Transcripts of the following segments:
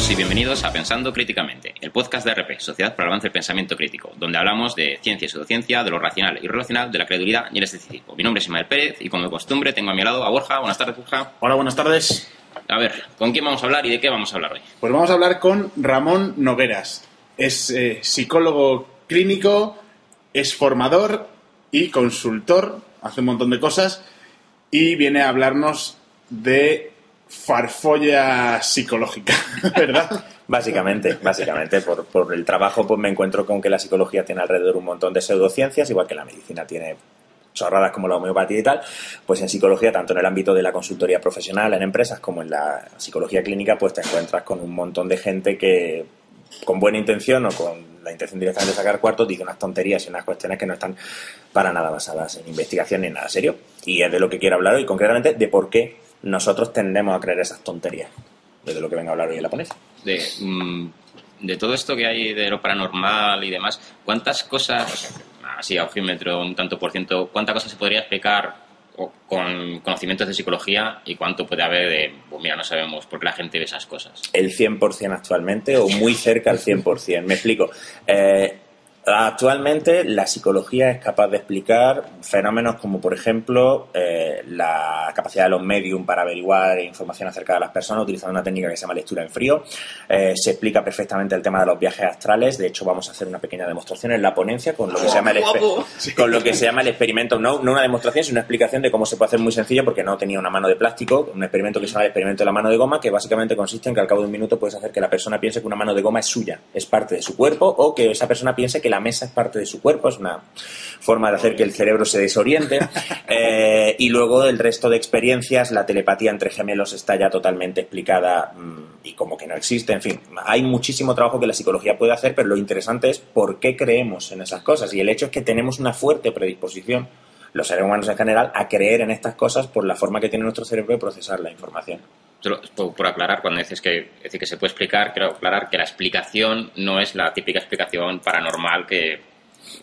Todos y bienvenidos a Pensando Críticamente, el podcast de RP, Sociedad para el Avance del Pensamiento Crítico, donde hablamos de ciencia y pseudociencia, de lo racional y irracional, de la credulidad y el escepticismo. Mi nombre es Ismael Pérez y, como de costumbre, tengo a mi lado a Borja. Buenas tardes, Borja. Hola, buenas tardes. A ver, ¿con quién vamos a hablar y de qué vamos a hablar hoy? Pues vamos a hablar con Ramón Nogueras. Es psicólogo clínico, es formador y consultor, hace un montón de cosas y viene a hablarnos de farfolla psicológica, ¿verdad? Básicamente, por el trabajo pues me encuentro con que la psicología tiene alrededor un montón de pseudociencias, igual que la medicina tiene chorradas como la homeopatía y tal. Pues en psicología, tanto en el ámbito de la consultoría profesional en empresas como en la psicología clínica, pues te encuentras con un montón de gente que con buena intención o con la intención directamente de sacar cuartos dice unas tonterías y unas cuestiones que no están para nada basadas en investigación ni en nada serio. Y es de lo que quiero hablar hoy, concretamente de por qué nosotros tendemos a creer esas tonterías. De lo que vengo a hablar hoy en la ponencia. De todo esto que hay de lo paranormal y demás, ¿cuántas cosas, así a ojímetro, un tanto por ciento, cuántas cosas se podría explicar con conocimientos de psicología y cuánto puede haber de, pues mira, no sabemos por qué la gente ve esas cosas? El 100% actualmente, o muy cerca al 100%. Me explico. Actualmente la psicología es capaz de explicar fenómenos como, por ejemplo, la capacidad de los medium para averiguar información acerca de las personas utilizando una técnica que se llama lectura en frío. Se explica perfectamente el tema de los viajes astrales. De hecho, vamos a hacer una pequeña demostración en la ponencia con lo que se llama el experimento, no una demostración, sino una explicación de cómo se puede hacer muy sencillo, porque no tenía una mano de plástico, un experimento que se llama el experimento de la mano de goma, que básicamente consiste en que al cabo de un minuto puedes hacer que la persona piense que una mano de goma es suya, es parte de su cuerpo, o que esa persona piense que la mesa es parte de su cuerpo. Es una forma de hacer que el cerebro se desoriente. Y luego el resto de experiencias, la telepatía entre gemelos está ya totalmente explicada y como que no existe. En fin, hay muchísimo trabajo que la psicología puede hacer, pero lo interesante es por qué creemos en esas cosas. Y el hecho es que tenemos una fuerte predisposición, los seres humanos en general, a creer en estas cosas por la forma que tiene nuestro cerebro de procesar la información. Por aclarar, cuando dices que se puede explicar, quiero aclarar que la explicación no es la típica explicación paranormal que...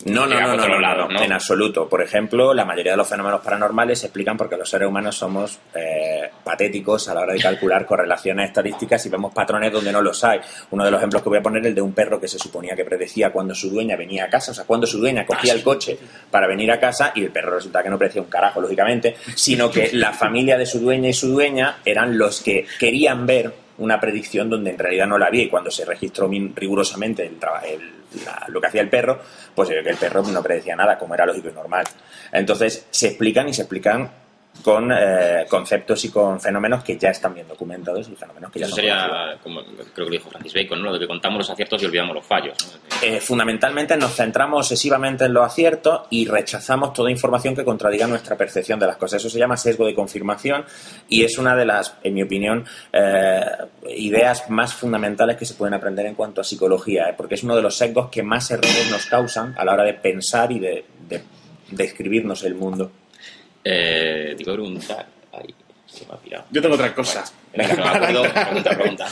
No, en absoluto. Por ejemplo, la mayoría de los fenómenos paranormales se explican porque los seres humanos somos patéticos a la hora de calcular correlaciones estadísticas y vemos patrones donde no los hay. Uno de los ejemplos que voy a poner es el de un perro que se suponía que predecía cuando su dueña venía a casa, o sea, cuando su dueña cogía el coche para venir a casa, y el perro resulta que no predecía un carajo, lógicamente, sino que la familia de su dueña y su dueña eran los que querían ver una predicción donde en realidad no la había, y cuando se registró rigurosamente lo que hacía el perro, pues se ve que el perro no predecía nada, como era lógico y normal. Entonces se explican con conceptos y con fenómenos que ya están bien documentados y fenómenos que ya eso son sería, conocidos. como creo que dijo Francis Bacon, ¿no? Lo de que contamos los aciertos y olvidamos los fallos, ¿no? Fundamentalmente nos centramos obsesivamente en los aciertos y rechazamos toda información que contradiga nuestra percepción de las cosas. Eso se llama sesgo de confirmación y es una de las, en mi opinión, ideas más fundamentales que se pueden aprender en cuanto a psicología, porque es uno de los sesgos que más errores nos causan a la hora de pensar y de describirnos el mundo. Digo, preguntar. Ay, se me ha pirado. Yo tengo otra cosa. Venga, no me acuerdo. Pregunta.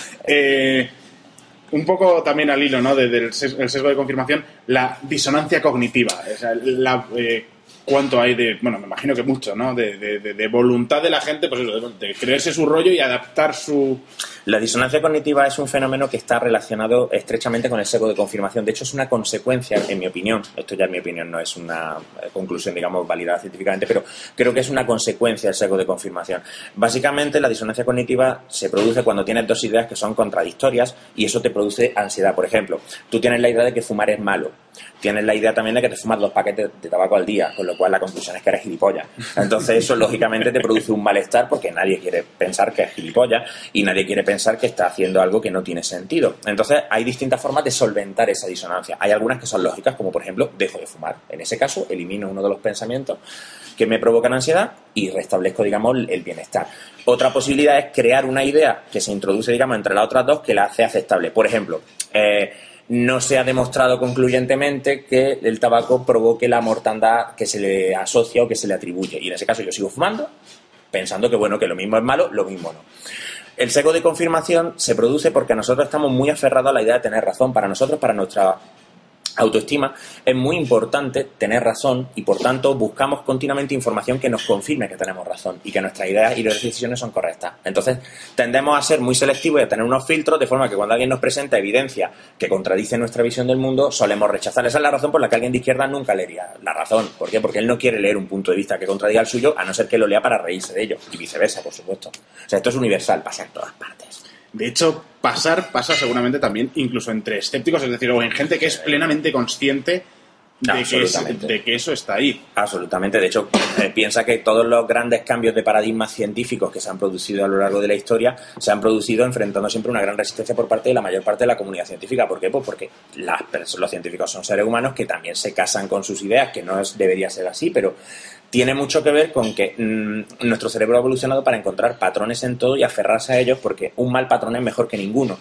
Un poco también al hilo, ¿no? El sesgo de confirmación, la disonancia cognitiva. O sea, cuánto hay de, bueno, me imagino que mucho, ¿no? De voluntad de la gente, pues eso, de creerse su rollo y adaptar su... La disonancia cognitiva es un fenómeno que está relacionado estrechamente con el sesgo de confirmación. De hecho, es una consecuencia, en mi opinión, esto ya en mi opinión no es una conclusión, digamos, validada científicamente, pero creo que es una consecuencia del sesgo de confirmación. Básicamente, la disonancia cognitiva se produce cuando tienes dos ideas que son contradictorias y eso te produce ansiedad. Por ejemplo, tú tienes la idea de que fumar es malo. Tienes la idea también de que te fumas 2 paquetes de tabaco al día, con lo cual la conclusión es que eres gilipollas. Entonces eso lógicamente te produce un malestar porque nadie quiere pensar que es gilipollas y nadie quiere pensar que está haciendo algo que no tiene sentido. Entonces hay distintas formas de solventar esa disonancia. Hay algunas que son lógicas, como por ejemplo, dejo de fumar. En ese caso elimino uno de los pensamientos que me provocan ansiedad y restablezco, digamos, el bienestar. Otra posibilidad es crear una idea que se introduce, digamos, entre las otras dos que la hace aceptable. Por ejemplo, no se ha demostrado concluyentemente que el tabaco provoque la mortandad que se le asocia o que se le atribuye. Y en ese caso yo sigo fumando, pensando que bueno, que lo mismo es malo, lo mismo no. El sesgo de confirmación se produce porque nosotros estamos muy aferrados a la idea de tener razón. Para nosotros, para nuestra autoestima, es muy importante tener razón y por tanto buscamos continuamente información que nos confirme que tenemos razón y que nuestras ideas y decisiones son correctas. Entonces tendemos a ser muy selectivos y a tener unos filtros de forma que cuando alguien nos presenta evidencia que contradice nuestra visión del mundo solemos rechazar. Esa es la razón por la que alguien de izquierda nunca leería la razón. ¿Por qué? Porque él no quiere leer un punto de vista que contradiga el suyo, a no ser que lo lea para reírse de ello y viceversa, por supuesto. O sea, esto es universal, pasa en todas partes. De hecho, pasa seguramente también incluso entre escépticos, es decir, o en gente que es plenamente consciente de que eso está ahí. Absolutamente. De hecho, piensa que todos los grandes cambios de paradigmas científicos que se han producido a lo largo de la historia se han producido enfrentando siempre una gran resistencia por parte de la mayor parte de la comunidad científica. ¿Por qué? Pues porque los científicos son seres humanos que también se casan con sus ideas, que no debería ser así, pero tiene mucho que ver con que nuestro cerebro ha evolucionado para encontrar patrones en todo y aferrarse a ellos, porque un mal patrón es mejor que ninguno.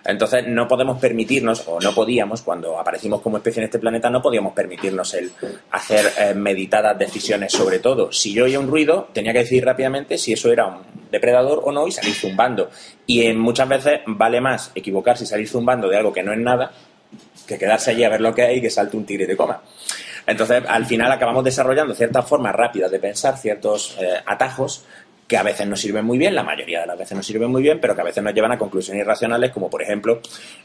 Entonces no podemos permitirnos, o no podíamos, cuando aparecimos como especie en este planeta, no podíamos permitirnos el hacer meditadas decisiones sobre todo. Si yo oía un ruido, tenía que decidir rápidamente si eso era un depredador o no y salir zumbando. Y muchas veces vale más equivocarse y salir zumbando de algo que no es nada que quedarse allí a ver lo que hay y que salte un tigre y te coma. Entonces, al final acabamos desarrollando ciertas formas rápidas de pensar, ciertos atajos que a veces nos sirven muy bien, la mayoría de las veces nos sirven muy bien, pero que a veces nos llevan a conclusiones irracionales, como por ejemplo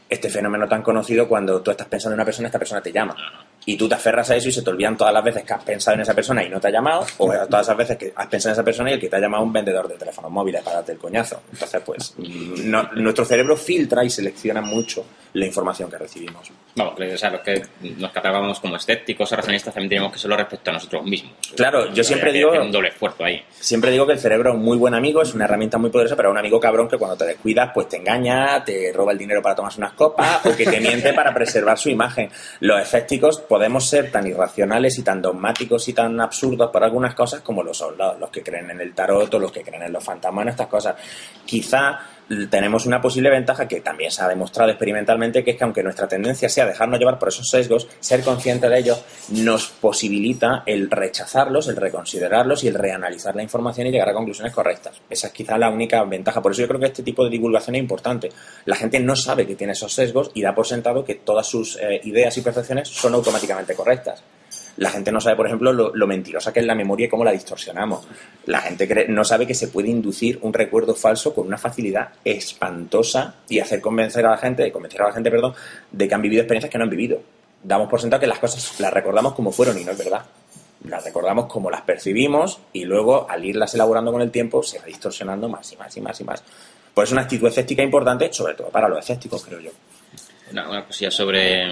este fenómeno tan conocido cuando tú estás pensando en una persona y esta persona te llama. Y tú te aferras a eso y se te olvidan todas las veces que has pensado en esa persona y no te ha llamado, o todas esas veces que has pensado en esa persona y el que te ha llamado un vendedor de teléfonos móviles para darte el coñazo. Entonces, pues, nuestro cerebro filtra y selecciona mucho la información que recibimos. Vamos, o sea, los que nos catalogábamos como escépticos o racionalistas también tenemos que serlo respecto a nosotros mismos. Claro, yo siempre digo... un doble esfuerzo ahí. Siempre digo que el cerebro es un muy buen amigo, es una herramienta muy poderosa, pero es un amigo cabrón que cuando te descuidas, pues te engaña, te roba el dinero para tomarse unas copas o que te miente para preservar su imagen. Los escépticos podemos ser tan irracionales y tan dogmáticos y tan absurdos por algunas cosas como lo son los que creen en el tarot o los que creen en los fantasmas, en estas cosas. Quizá tenemos una posible ventaja que también se ha demostrado experimentalmente, que es que aunque nuestra tendencia sea dejarnos llevar por esos sesgos, ser consciente de ellos nos posibilita el rechazarlos, el reconsiderarlos y el reanalizar la información y llegar a conclusiones correctas. Esa es quizá la única ventaja. Por eso yo creo que este tipo de divulgación es importante. La gente no sabe que tiene esos sesgos y da por sentado que todas sus ideas y percepciones son automáticamente correctas. La gente no sabe, por ejemplo, lo mentirosa que es la memoria y cómo la distorsionamos. La gente no sabe que se puede inducir un recuerdo falso con una facilidad espantosa y convencer a la gente, de que han vivido experiencias que no han vivido. Damos por sentado que las cosas las recordamos como fueron y no es verdad. Las recordamos como las percibimos y luego, al irlas elaborando con el tiempo, se va distorsionando más y más y más y más. Por eso una actitud escéptica importante, sobre todo para los escépticos, creo yo. Una cosilla sobre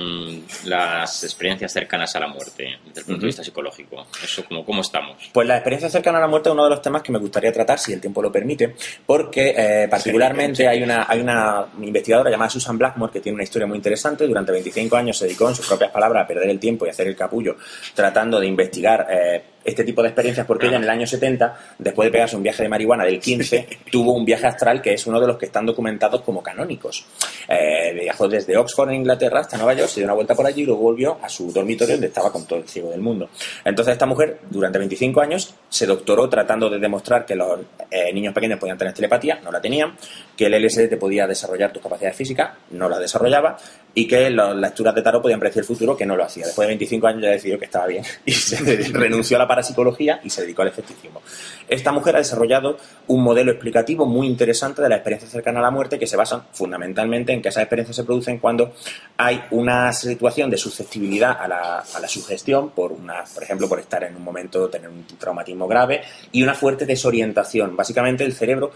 las experiencias cercanas a la muerte, desde el punto de vista psicológico. Eso, ¿cómo estamos? Pues la experiencia cercana a la muerte es uno de los temas que me gustaría tratar, si el tiempo lo permite, porque particularmente hay una investigadora llamada Susan Blackmore que tiene una historia muy interesante. Durante 25 años se dedicó, en sus propias palabras, a perder el tiempo y a hacer el capullo tratando de investigar este tipo de experiencias, porque ella en el año 70, después de pegarse un viaje de marihuana del 15, tuvo un viaje astral que es uno de los que están documentados como canónicos. Viajó desde Oxford, en Inglaterra, hasta Nueva York, se dio una vuelta por allí y luego volvió a su dormitorio donde estaba con todo el ciego del mundo. Entonces esta mujer, durante 25 años, se doctoró tratando de demostrar que los niños pequeños podían tener telepatía, no la tenían, que el LSD te podía desarrollar tus capacidades físicas, no las desarrollaba, y que las lecturas de tarot podían predecir el futuro, que no lo hacía. Después de 25 años ya decidió que estaba bien y se renunció a la parapsicología y se dedicó al escepticismo. Esta mujer ha desarrollado un modelo explicativo muy interesante de la experiencia cercana a la muerte, que se basa fundamentalmente en que esas experiencias se producen cuando hay una situación de susceptibilidad a la sugestión, por ejemplo, por estar en un momento, tener un traumatismo grave, y una fuerte desorientación. Básicamente el cerebro,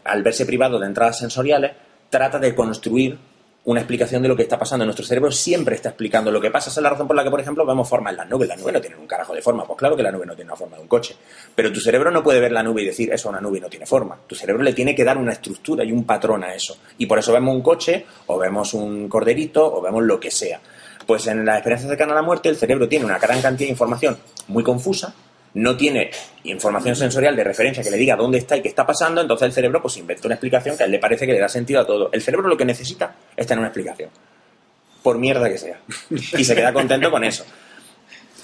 al verse privado de entradas sensoriales, trata de construir una explicación de lo que está pasando. Nuestro cerebro siempre está explicando lo que pasa. Esa es la razón por la que, por ejemplo, vemos formas en las nubes. Las nubes no tienen un carajo de forma. Pues claro que la nube no tiene una forma de un coche. Pero tu cerebro no puede ver la nube y decir, eso es una nube y no tiene forma. Tu cerebro le tiene que dar una estructura y un patrón a eso. Y por eso vemos un coche, o vemos un corderito, o vemos lo que sea. Pues en la experiencia cercana a la muerte, el cerebro tiene una gran cantidad de información muy confusa, no tiene información sensorial de referencia que le diga dónde está y qué está pasando, entonces el cerebro pues inventa una explicación que a él le parece que le da sentido a todo. El cerebro lo que necesita es tener una explicación, por mierda que sea, y se queda contento con eso.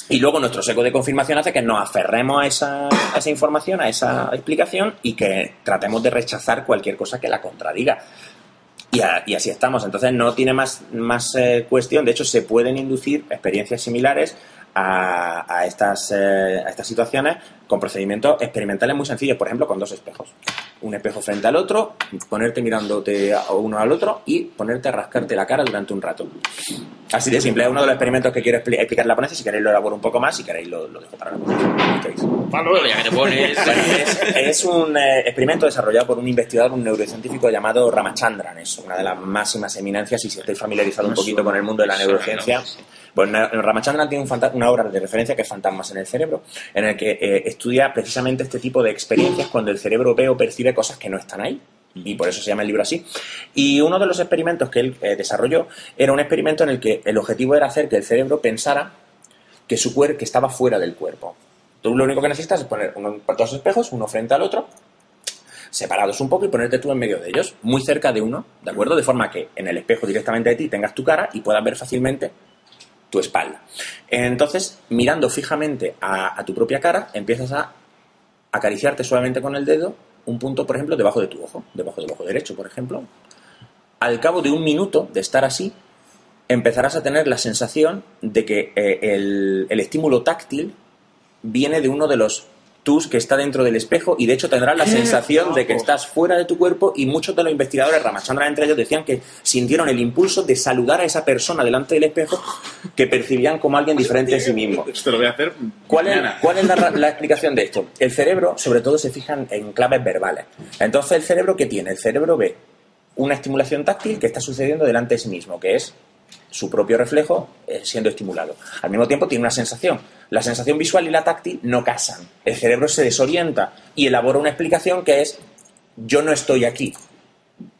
Y luego nuestro sesgo de confirmación hace que nos aferremos a esa información, a esa explicación, y que tratemos de rechazar cualquier cosa que la contradiga. y así estamos. Entonces no tiene más cuestión. De hecho, se pueden inducir experiencias similares a estas situaciones con procedimientos experimentales muy sencillos. Por ejemplo, con 2 espejos. Un espejo frente al otro, ponerte mirándote uno al otro y ponerte a rascarte la cara durante un rato. Así de simple. Es uno de los experimentos que quiero explicar en la ponencia. Si queréis lo elaboro un poco más, si queréis lo dejo para la ponencia. Bueno, ya que te pones... Es un experimento desarrollado por un investigador, un neurocientífico llamado Ramachandran. Es una de las máximas eminencias, y si estáis familiarizados un poquito con el mundo de la neurociencia... Pues Ramachandran tiene una obra de referencia que es Fantasmas en el cerebro, en el que estudia precisamente este tipo de experiencias cuando el cerebro ve o percibe cosas que no están ahí. Y por eso se llama el libro así. Y uno de los experimentos que él desarrolló era un experimento en el que el objetivo era hacer que el cerebro pensara que su cuerpo que estaba fuera del cuerpo. Tú lo único que necesitas es poner 2 espejos, uno frente al otro, separados un poco, y ponerte tú en medio de ellos, muy cerca de uno, ¿de acuerdo? De forma que en el espejo directamente de ti tengas tu cara y puedas ver fácilmente tu espalda. Entonces, mirando fijamente a tu propia cara, empiezas a acariciarte suavemente con el dedo un punto, por ejemplo, debajo de tu ojo, debajo del ojo derecho, por ejemplo. Al cabo de un minuto de estar así, empezarás a tener la sensación de que el estímulo táctil viene de uno de los tus que está dentro del espejo, y de hecho tendrás la sensación de que estás fuera de tu cuerpo. Y muchos de los investigadores, Ramachandran entre ellos, decían que sintieron el impulso de saludar a esa persona delante del espejo que percibían como alguien diferente de sí mismo. Esto lo voy a hacer. ¿Cuál es la explicación de esto? El cerebro, sobre todo, se fija en claves verbales. Entonces, ¿el cerebro qué tiene? El cerebro ve una estimulación táctil que está sucediendo delante de sí mismo, que es su propio reflejo siendo estimulado. Al mismo tiempo tiene una sensación. La sensación visual y la táctil no casan. El cerebro se desorienta y elabora una explicación que es: yo no estoy aquí,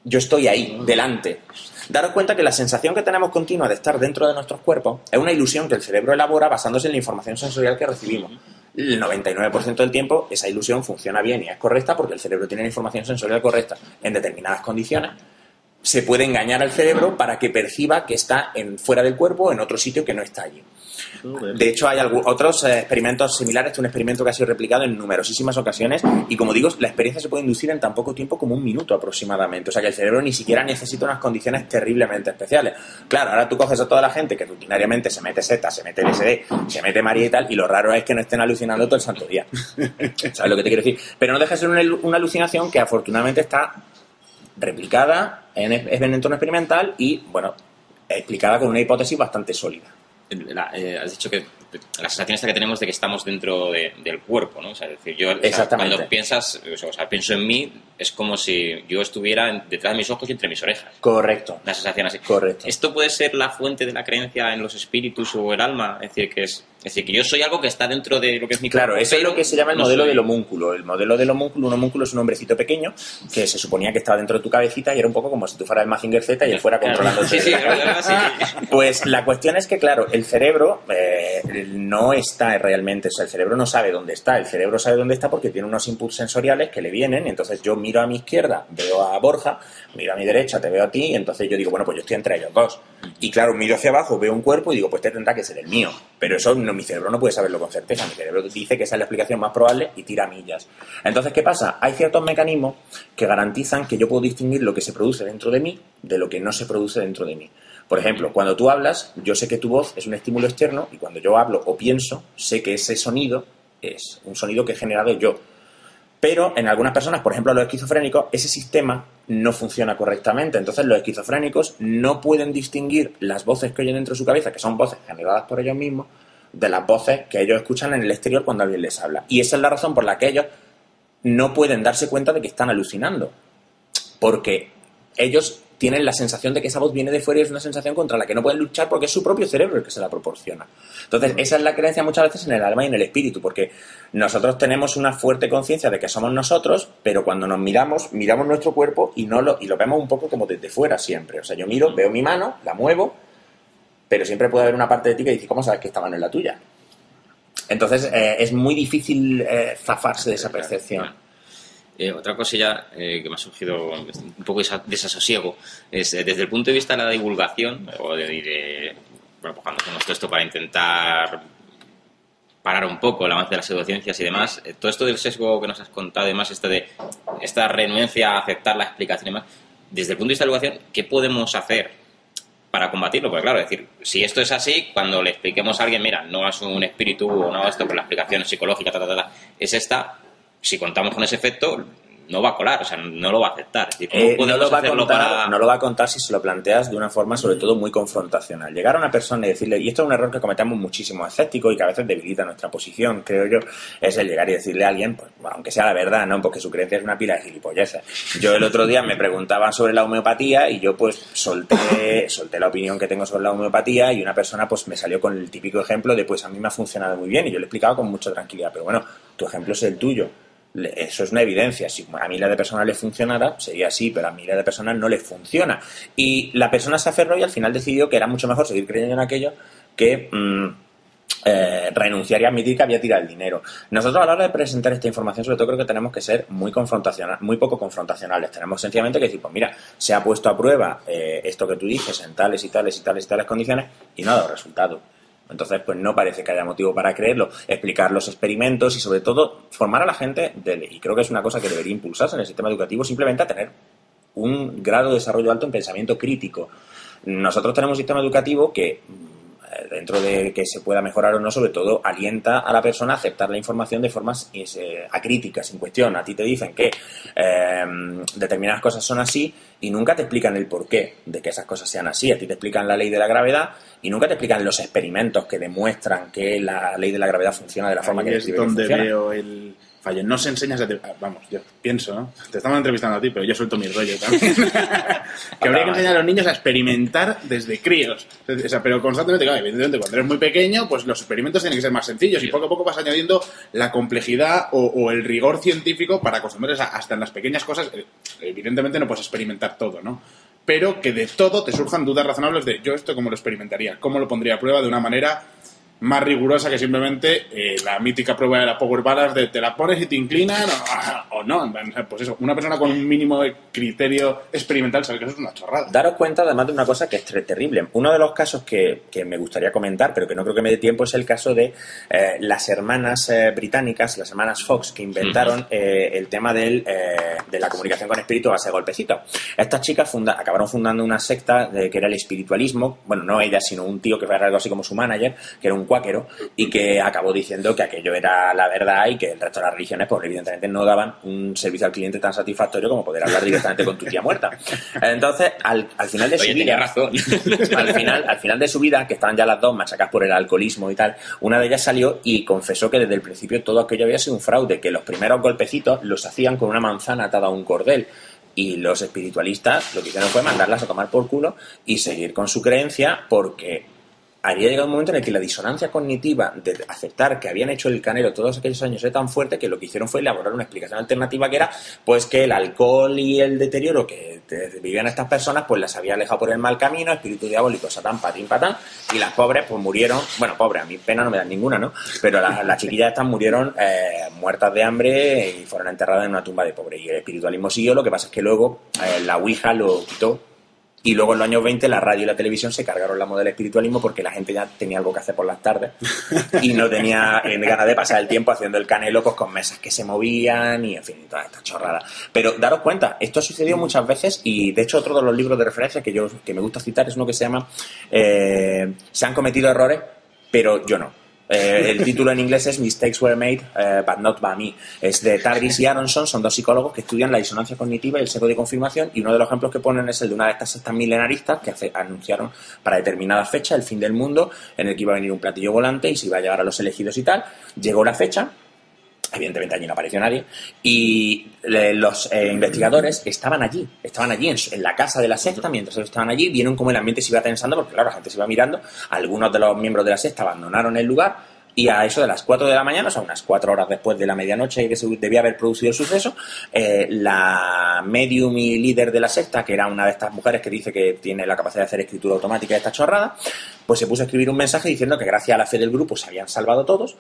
yo estoy ahí, delante. Daros cuenta que la sensación que tenemos continua de estar dentro de nuestros cuerpos es una ilusión que el cerebro elabora basándose en la información sensorial que recibimos. El 99% del tiempo esa ilusión funciona bien y es correcta porque el cerebro tiene la información sensorial correcta. En determinadas condiciones se puede engañar al cerebro para que perciba que está fuera del cuerpo o en otro sitio que no está allí. De hecho, hay otros experimentos similares. Este es un experimento que ha sido replicado en numerosísimas ocasiones y, como digo, la experiencia se puede inducir en tan poco tiempo como un minuto aproximadamente. O sea que el cerebro ni siquiera necesita unas condiciones terriblemente especiales. Claro, ahora tú coges a toda la gente que rutinariamente se mete setas, se mete LSD, se mete María y tal, y lo raro es que no estén alucinando todo el santo día. ¿Sabes lo que te quiero decir? Pero no deja de ser una alucinación que afortunadamente está replicada en entorno experimental y, bueno, explicada con una hipótesis bastante sólida. Has dicho que la sensación esta que tenemos de que estamos dentro del cuerpo, ¿no? O sea, es decir, yo, exactamente, cuando piensas, o sea, pienso en mí, es como si yo estuviera detrás de mis ojos y entre mis orejas. Correcto. Una sensación así. Correcto. ¿Esto puede ser la fuente de la creencia en los espíritus o el alma? Es decir, que yo soy algo que está dentro de lo que es mi cuerpo. Claro, eso es lo que se llama el modelo del homúnculo. El modelo del homúnculo, un homúnculo es un hombrecito pequeño que se suponía que estaba dentro de tu cabecita y era un poco como si tú fueras el Mazinger Z y él fuera controlando el cerebro. Sí. Pues la cuestión es que, claro, el cerebro no está realmente, o sea, el cerebro no sabe dónde está. El cerebro sabe dónde está porque tiene unos inputs sensoriales que le vienen, y entonces yo miro a mi izquierda, veo a Borja, miro a mi derecha, te veo a ti, y entonces yo digo, bueno, pues yo estoy entre ellos dos. Y claro, miro hacia abajo, veo un cuerpo y digo, pues este tendrá que ser el mío. Pero eso mi cerebro no puede saberlo con certeza. Mi cerebro dice que esa es la explicación más probable y tira millas. Entonces, ¿qué pasa? Hay ciertos mecanismos que garantizan que yo puedo distinguir lo que se produce dentro de mí de lo que no se produce dentro de mí. Por ejemplo, cuando tú hablas, yo sé que tu voz es un estímulo externo, y cuando yo hablo o pienso, sé que ese sonido es un sonido que he generado yo. Pero en algunas personas, por ejemplo los esquizofrénicos, ese sistema no funciona correctamente. Entonces los esquizofrénicos no pueden distinguir las voces que oyen dentro de su cabeza, que son voces generadas por ellos mismos, de las voces que ellos escuchan en el exterior cuando alguien les habla. Y esa es la razón por la que ellos no pueden darse cuenta de que están alucinando. Porque ellos tienen la sensación de que esa voz viene de fuera y es una sensación contra la que no pueden luchar porque es su propio cerebro el que se la proporciona. Entonces, esa es la creencia muchas veces en el alma y en el espíritu, porque nosotros tenemos una fuerte conciencia de que somos nosotros, pero cuando nos miramos nuestro cuerpo y lo vemos un poco como desde fuera siempre. O sea, yo miro, veo mi mano, la muevo, pero siempre puede haber una parte de ti que dice, ¿cómo sabes que esta mano es la tuya? Entonces, es muy difícil zafarse de esa percepción. Otra cosilla que me ha surgido un poco de desasosiego es desde el punto de vista de la divulgación o bueno, pues cuando hacemos todo esto para intentar parar un poco el avance de las pseudociencias y demás, todo esto del sesgo que nos has contado y demás, esta renuencia a aceptar la explicación y demás, desde el punto de vista de la educación, ¿qué podemos hacer para combatirlo? Porque claro, es decir, si esto es así, cuando le expliquemos a alguien, mira, no es un espíritu o no esto, por la explicación psicológica, es esta, si contamos con ese efecto, no va a colar, o sea, no lo va a aceptar. Es decir, ¿cómo podemos hacerlo para...? No lo va a contar si se lo planteas de una forma, sobre todo, muy confrontacional. Llegar a una persona y decirle, y esto es un error que cometemos muchísimos escépticos y que a veces debilita nuestra posición, creo yo, es el llegar y decirle a alguien, pues, aunque sea la verdad, ¿no? Porque su creencia es una pila de gilipolleces. Yo el otro día me preguntaban sobre la homeopatía y yo, pues, solté la opinión que tengo sobre la homeopatía y una persona, pues, me salió con el típico ejemplo de, pues, a mí me ha funcionado muy bien y yo le explicaba con mucha tranquilidad, pero bueno, tu ejemplo es el tuyo. Eso es una evidencia. Si a miles de personas les funcionara, sería así, pero a miles de personas no les funciona. Y la persona se aferró y al final decidió que era mucho mejor seguir creyendo en aquello que renunciar y admitir que había tirado el dinero. Nosotros a la hora de presentar esta información, sobre todo, creo que tenemos que ser muy poco confrontacionales. Tenemos sencillamente que decir, pues mira, se ha puesto a prueba esto que tú dices en tales y tales y tales y tales condiciones y no ha dado resultado. Entonces, pues no parece que haya motivo para creerlo. Explicar los experimentos y, sobre todo, formar a la gente, y creo que es una cosa que debería impulsarse en el sistema educativo, simplemente a tener un grado de desarrollo alto en pensamiento crítico. Nosotros tenemos un sistema educativo que, dentro de que se pueda mejorar o no, sobre todo alienta a la persona a aceptar la información de formas acríticas, sin cuestión. A ti te dicen que determinadas cosas son así y nunca te explican el porqué de que esas cosas sean así. A ti te explican la ley de la gravedad y nunca te explican los experimentos que demuestran que la ley de la gravedad funciona de la forma que es donde veo el fallo. No se enseñas vamos, yo pienso, ¿no? Te estamos entrevistando a ti, pero yo suelto mi rollo también. Que habría que enseñar a los niños a experimentar desde críos. O sea, pero constantemente, claro, evidentemente, cuando eres muy pequeño, pues los experimentos tienen que ser más sencillos y poco a poco vas añadiendo la complejidad o el rigor científico para acostumbrarles hasta en las pequeñas cosas. Evidentemente no puedes experimentar todo, ¿no? Pero que de todo te surjan dudas razonables de yo esto cómo lo experimentaría, cómo lo pondría a prueba de una manera más rigurosa que simplemente la mítica prueba de la Power Balance de te la pones y te inclinan o no. Pues eso, una persona con un mínimo de criterio experimental sabe que eso es una chorrada. Daros cuenta además de una cosa que es terrible. Uno de los casos que me gustaría comentar, pero que no creo que me dé tiempo, es el caso de las hermanas británicas, las hermanas Fox, que inventaron el tema de la comunicación con espíritu a base de golpecitos. Estas chicas acabaron fundando una secta que era el espiritualismo. Bueno, no ellas, sino un tío que era algo así como su manager, que era un cuáquero, y que acabó diciendo que aquello era la verdad y que el resto de las religiones, pues evidentemente no daban un servicio al cliente tan satisfactorio como poder hablar directamente con tu tía muerta. Entonces, al final de su vida, razón. al final de su vida, que estaban ya las dos machacadas por el alcoholismo y tal, una de ellas salió y confesó que desde el principio todo aquello había sido un fraude, que los primeros golpecitos los hacían con una manzana atada a un cordel. Y los espiritualistas lo que hicieron fue mandarlas a tomar por culo y seguir con su creencia, porque habría llegado un momento en el que la disonancia cognitiva de aceptar que habían hecho el canelo todos aquellos años era tan fuerte que lo que hicieron fue elaborar una explicación alternativa, que era pues que el alcohol y el deterioro que vivían estas personas pues las había alejado por el mal camino, espíritu diabólico, satán, patín, patán, y las pobres pues murieron, bueno, pobres, a mí pena no me dan ninguna, ¿no? Pero las chiquillas estas murieron muertas de hambre y fueron enterradas en una tumba de pobres. Y el espiritualismo siguió, lo que pasa es que luego la Ouija lo quitó. Y luego en los años 20 la radio y la televisión se cargaron la moda del espiritualismo porque la gente ya tenía algo que hacer por las tardes y no tenía ganas de pasar el tiempo haciendo el canelo pues con mesas que se movían y en fin, toda esta chorrada. Pero daros cuenta, esto ha sucedido muchas veces y de hecho otro de los libros de referencia que me gusta citar es uno que se llama Se han cometido errores, pero yo no. El título en inglés es Mistakes Were Made, but Not by Me. Es de Tagris y Aronson, son dos psicólogos que estudian la disonancia cognitiva y el sesgo de confirmación, y uno de los ejemplos que ponen es el de una de estas sectas milenaristas que anunciaron para determinada fecha el fin del mundo, en el que iba a venir un platillo volante y se iba a llevar a los elegidos y tal. Llegó la fecha, evidentemente allí no apareció nadie, y los investigadores estaban allí en la casa de la secta. Mientras ellos estaban allí, vieron cómo el ambiente se iba tensando, porque claro, la gente se iba mirando. Algunos de los miembros de la secta abandonaron el lugar, y a eso de las 4 de la mañana, o sea, unas 4 horas después de la medianoche que se debía haber producido el suceso, la medium y líder de la secta, que era una de estas mujeres que dice que tiene la capacidad de hacer escritura automática de esta chorrada, pues se puso a escribir un mensaje diciendo que gracias a la fe del grupo se habían salvado todos,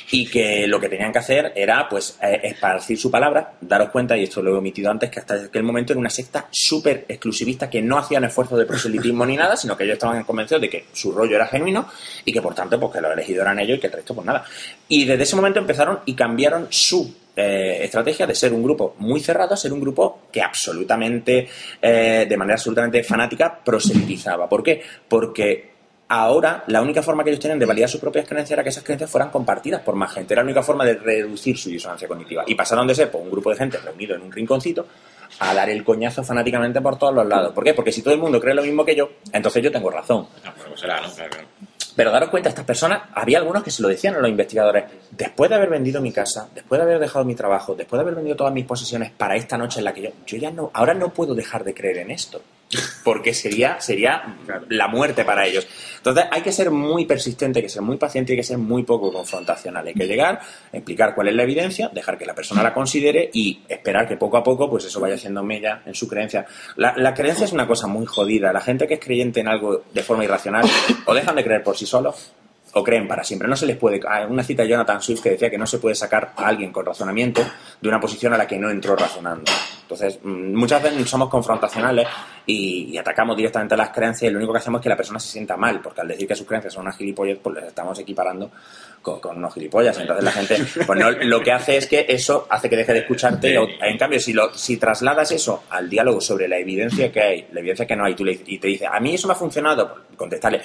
y que lo que tenían que hacer era pues esparcir su palabra. Daros cuenta, y esto lo he omitido antes, que hasta aquel momento era una secta súper exclusivista, que no hacían esfuerzos de proselitismo ni nada, sino que ellos estaban convencidos de que su rollo era genuino y que por tanto pues que los elegidos eran ellos y que el resto pues nada. Y desde ese momento empezaron y cambiaron su estrategia de ser un grupo muy cerrado a ser un grupo que absolutamente, de manera absolutamente fanática, proselitizaba. ¿Por qué? Porque ahora la única forma que ellos tienen de validar sus propias creencias era que esas creencias fueran compartidas por más gente. Era la única forma de reducir su disonancia cognitiva. Y pasaron de ser pues, un grupo de gente reunido en un rinconcito a dar el coñazo fanáticamente por todos los lados. ¿Por qué? Porque si todo el mundo cree lo mismo que yo, entonces yo tengo razón. Pues será, ¿no? Claro. Pero daros cuenta, estas personas, había algunos que se lo decían a los investigadores, después de haber vendido mi casa, después de haber dejado mi trabajo, después de haber vendido todas mis posesiones para esta noche en la que yo ya no, ahora no puedo dejar de creer en esto, porque sería la muerte para ellos. Entonces hay que ser muy persistente, hay que ser muy paciente y hay que ser muy poco confrontacional. Hay que llegar, explicar cuál es la evidencia, dejar que la persona la considere y esperar que poco a poco pues eso vaya haciendo mella en su creencia. La creencia es una cosa muy jodida. La gente que es creyente en algo de forma irracional o dejan de creer por sí solos o creen para siempre. No se les puede... Hay una cita de Jonathan Swift que decía que no se puede sacar a alguien con razonamiento de una posición a la que no entró razonando. Entonces, muchas veces somos confrontacionales y atacamos directamente a las creencias y lo único que hacemos es que la persona se sienta mal, porque al decir que sus creencias son unas gilipollas, pues les estamos equiparando con unos gilipollas. Entonces la gente pues no, lo que hace es que eso hace que deje de escucharte. En cambio, si trasladas eso al diálogo sobre la evidencia que hay, la evidencia que no hay, y te dice, a mí eso me ha funcionado, pues, contestarle,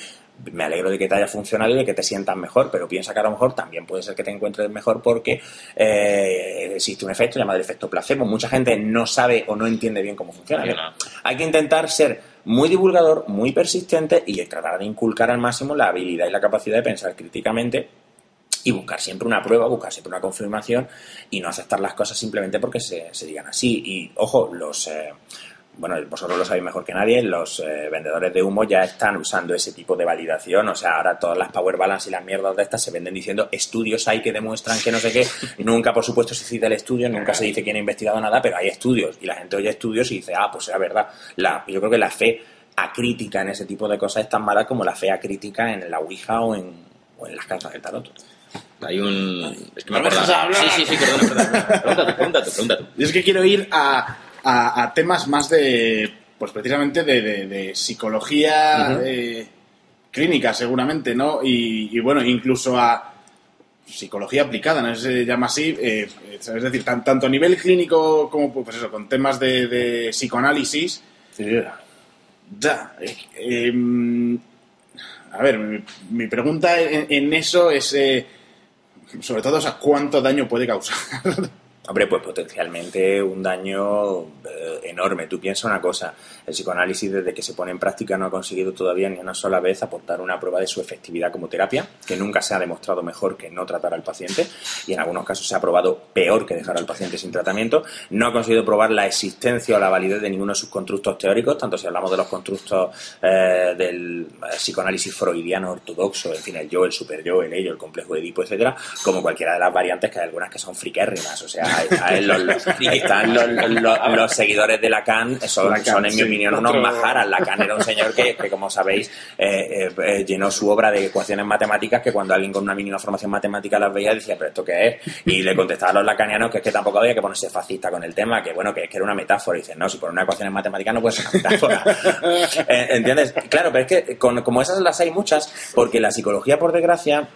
me alegro de que te haya funcionado y de que te sientas mejor, pero piensa que a lo mejor también puede ser que te encuentres mejor porque existe un efecto llamado el efecto placebo. Mucha gente no sabe o no entiende bien cómo funciona. Hay que intentar ser muy divulgador, muy persistente y tratar de inculcar al máximo la habilidad y la capacidad de pensar críticamente y buscar siempre una prueba, buscar siempre una confirmación y no aceptar las cosas simplemente porque se digan así. Y, ojo, bueno, vosotros lo sabéis mejor que nadie, los vendedores de humo ya están usando ese tipo de validación. O sea, ahora todas las Power Balance y las mierdas de estas se venden diciendo estudios hay que demuestran que no sé qué. Nunca, por supuesto, se cita el estudio, nunca se dice quién ha investigado nada, pero hay estudios. Y la gente oye estudios y dice, pues será verdad. Yo creo que la fe acrítica en ese tipo de cosas es tan mala como la fe acrítica en la Ouija o en las cartas del tarot. Hay un... Es que me ¿Vamos a hablar? Sí, perdona. Pregunta tú. Yo es que quiero ir a temas más de, pues precisamente de psicología clínica, seguramente, ¿no? Y bueno, incluso a psicología aplicada, ¿no? Se llama así, es decir, tanto a nivel clínico como, pues eso, con temas de psicoanálisis. Sí. A ver, mi pregunta en eso es, sobre todo, o sea, ¿cuánto daño puede causar? Hombre, pues potencialmente un daño enorme. Tú piensa una cosa, el psicoanálisis desde que se pone en práctica no ha conseguido todavía ni una sola vez aportar una prueba de su efectividad como terapia, que nunca se ha demostrado mejor que no tratar al paciente y en algunos casos se ha probado peor que dejar al paciente sin tratamiento. No ha conseguido probar la existencia o la validez de ninguno de sus constructos teóricos, tanto si hablamos de los constructos del psicoanálisis freudiano ortodoxo, en fin, el yo, el superyo, el ello, el complejo de Edipo, etcétera, como cualquiera de las variantes, que hay algunas que son friquérrimas, o sea, están los seguidores de Lacan, son en mi opinión unos majaras. Lacan era un señor que como sabéis, llenó su obra de ecuaciones matemáticas que cuando alguien con una mínima formación matemática las veía decía, ¿pero esto qué es? Y le contestaba a los lacanianos que es que tampoco había que ponerse fascista con el tema, que bueno, que era una metáfora. Y dicen, no, si por una ecuación matemática no puede ser una metáfora. ¿Entiendes? Claro, pero es que como esas las hay muchas, porque la psicología, por desgracia,